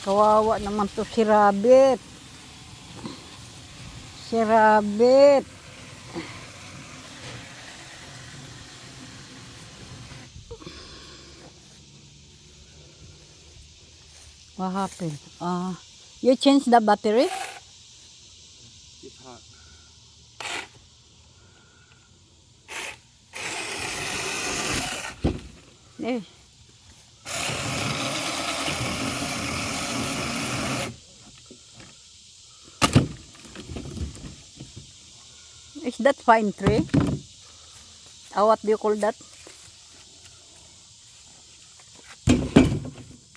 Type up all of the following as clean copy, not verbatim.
Kawawa naman to si Rabbit. Si Rabbit. What happened? You changed the battery? It's hot. Eh. Is that pine tree? What do you call that?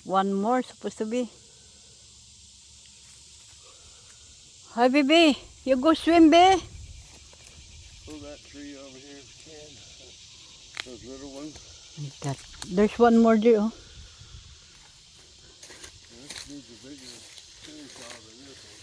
One more supposed to be. Hi, baby. You go swim, babe. Pull that tree over here if you can. Those little ones. God. There's one more there. Oh. This needs a bigger chainsaw than this one.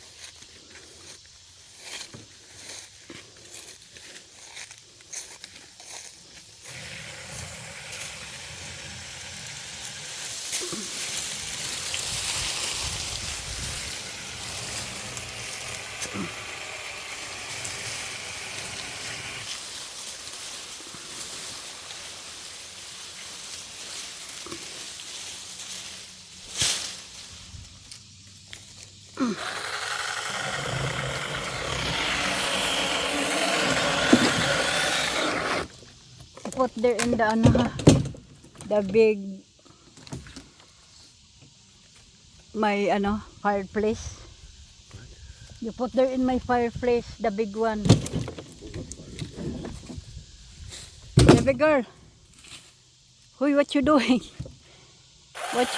Put there in the the big fireplace. You put there in my fireplace, the big one. Baby girl. Huy, what you doing? What?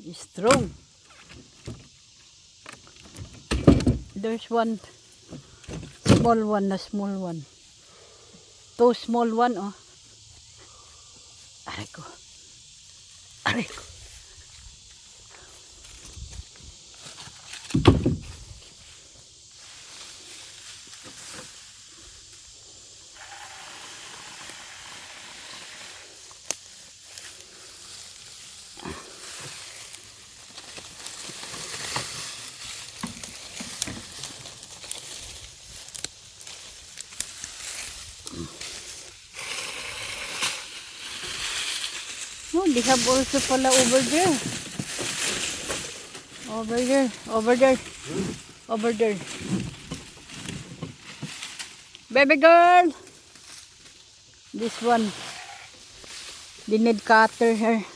It's strong. There's one small one, a small one. Two small one, oh. Aray ko. Aray ko. No, they have also pala over there. Over there. Over there. Over there. Baby girl. This one. They need cutter here.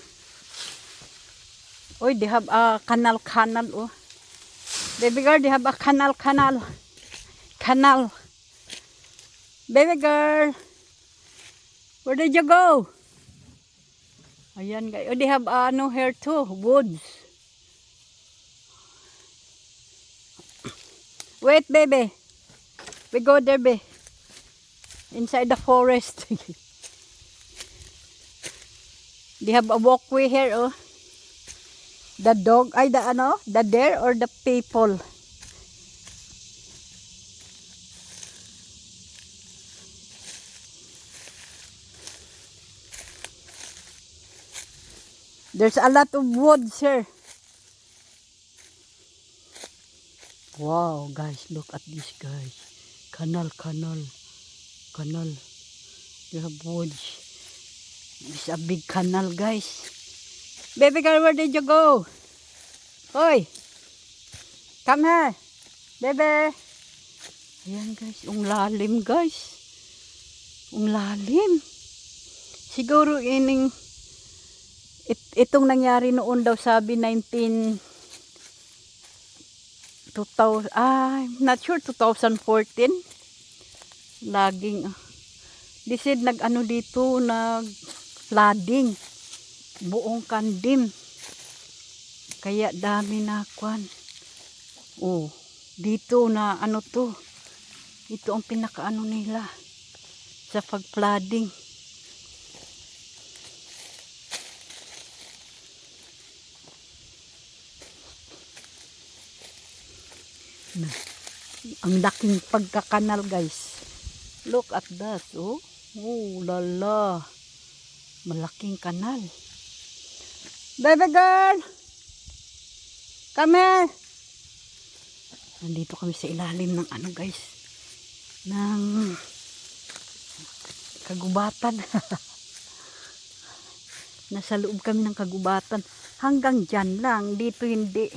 Oh, they have a canal. Oh. Baby girl, they have a canal. Canal. Baby girl. Where did you go? Ayan guys. Oh, they have here too. Woods. Wait, baby. We go there, baby. Inside the forest. They have a walkway here, oh. The dog, the deer or the people. There's a lot of woods here. Wow, guys, look at this, guys. Canal. You have woods. It's a big canal, guys. Baby girl, where did you go? Hoy! Come here. Baby. Ayan, guys. Ang lalim, guys. Ang lalim. Siguro itong nangyari noon daw, sabi 2000, I'm not sure, 2014. Laging they said dito, flooding buong Kandim. Kaya dami na kwan. Oh, dito na to. Ito ang pinakaano nila sa pag-flooding. Ang laking pagkakanal, guys. Look at that, oh. Oh, lala. Malaking kanal. Baby girl! Come here! Nandito kami sa ilalim ng ano guys, ng kagubatan. Nasa loob kami ng kagubatan. Hanggang dyan lang, dito hindi.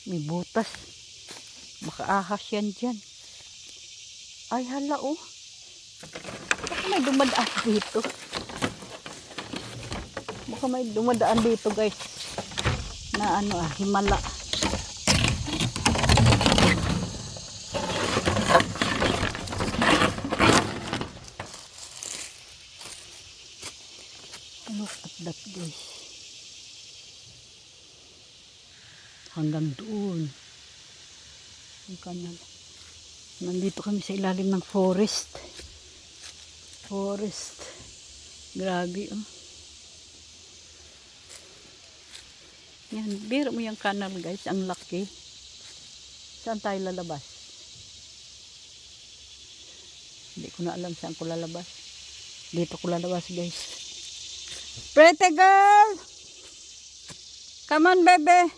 May butas. Baka ahas yan dyan. Ay hala oh. Baka may dumadaan dito. Baka may dumadaan dito guys. Na ano himala. Look at that guys. Hanggang doon. Ang kanal. Nandito kami sa ilalim ng forest. Forest. Grabe oh. Yan, biro mo yung kanal guys, ang laki. Saan tayo lalabas? Hindi ko na alam saan ko lalabas. Dito ko lalabas guys. Pretty girl! Come on baby!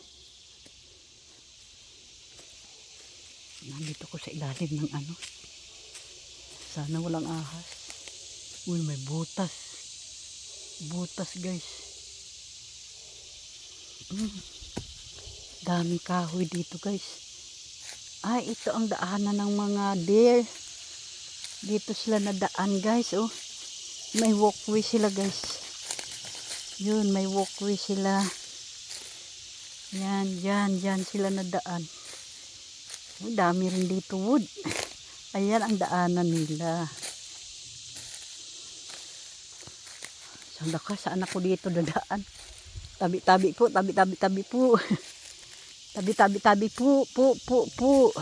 Nandito ko sa ilalim ng ano. Sana walang ahas. Uy, may butas. Butas guys. Dami kahoy dito guys. Ay, ito ang daanan ng mga deer. Dito sila nadaan guys. Oh. May walkway sila guys. Yun, may walkway sila. Yan, dyan sila nadaan. Oh, dami rin dito wood. Ayan ang daanan nila. Saan ako dito dadaan? Tabi-tabi po. Tabi-tabi po. Po.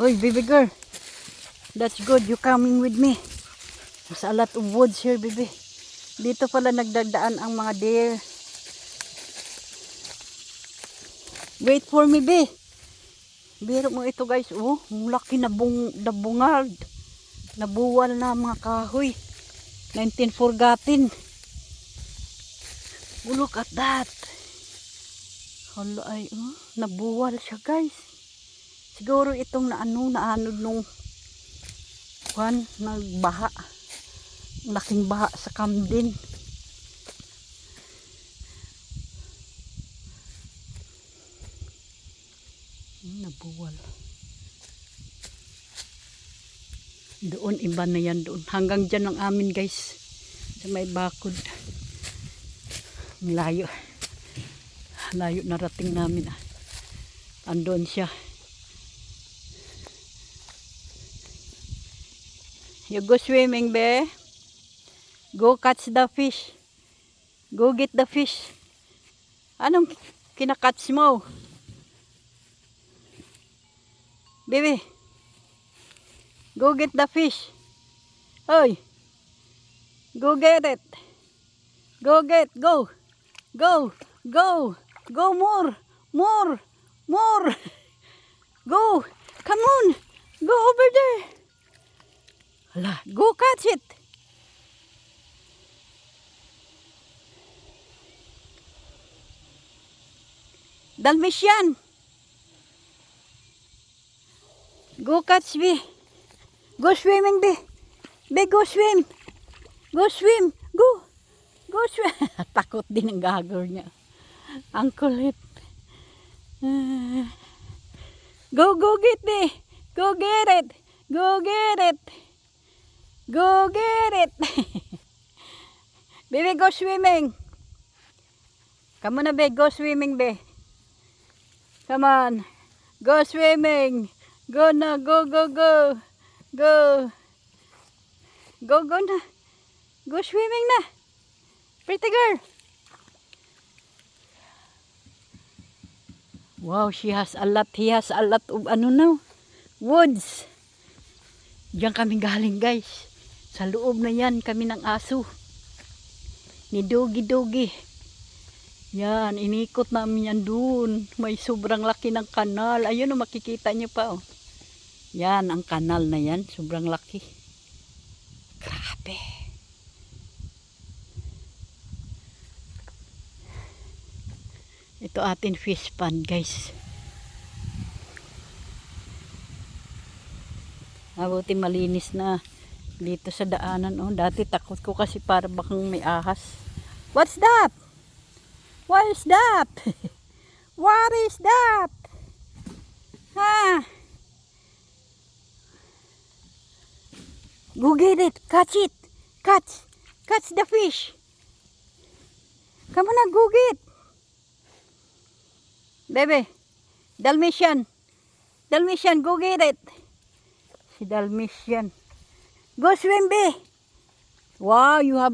Oy, baby girl. That's good. You coming with me. There's a lot of woods here, baby. Dito pala nagdagdaan ang mga deer. Wait for me, be. Biro mo ito, guys. Oh, laki na bungal. Nabuwal na mga kahoy. 1940. Oh, look at that. Hala ay, nabuwal siya guys. Siguro itong naanod nung nagbaha. Laking baha sa Camden. Nabuwal. Doon, iba na yan doon. Hanggang dyan ang amin guys. Sa may bakod. Layo. Layo narating namin. Andun siya. You go swimming, be. Go catch the fish. Go get the fish. Anong kinakatch mo? Baby. Go get the fish. Oy. Go get it. Go. Go more. Go. Come on. Go over there. Hala, go catch it. Dalmatian. Go catch me. Go swimming, be. Be, go swim. Go swim. Go swim. Takot din ang gagawin niya. Ang kulit. Go get me. Go get it. Baby, go swimming. Come on na, be. Go swimming, be. Come on. Go swimming. Go na. Go. Go na. Go swimming na. Pretty girl. Wow, he has a lot of woods. Diyan kami galing guys. Sa loob na yan kami ng aso. Ni Dogi. Yan, inikot namin yan dun. May sobrang laki ng kanal. Ayun, makikita nyo pa. Oh. Yan, ang kanal na yan. Sobrang laki. Grabe. Ito atin fish pond, guys. Mabuti malinis na dito sa daanan. Oh, dati takot ko kasi para bakang may ahas. What's that? What is that? What is that? Ha? Go get it. Catch it. Catch the fish. Come on, go get. Baby, Dalmatian, go get it. Si Dalmatian. Go swim, be. Wow, you have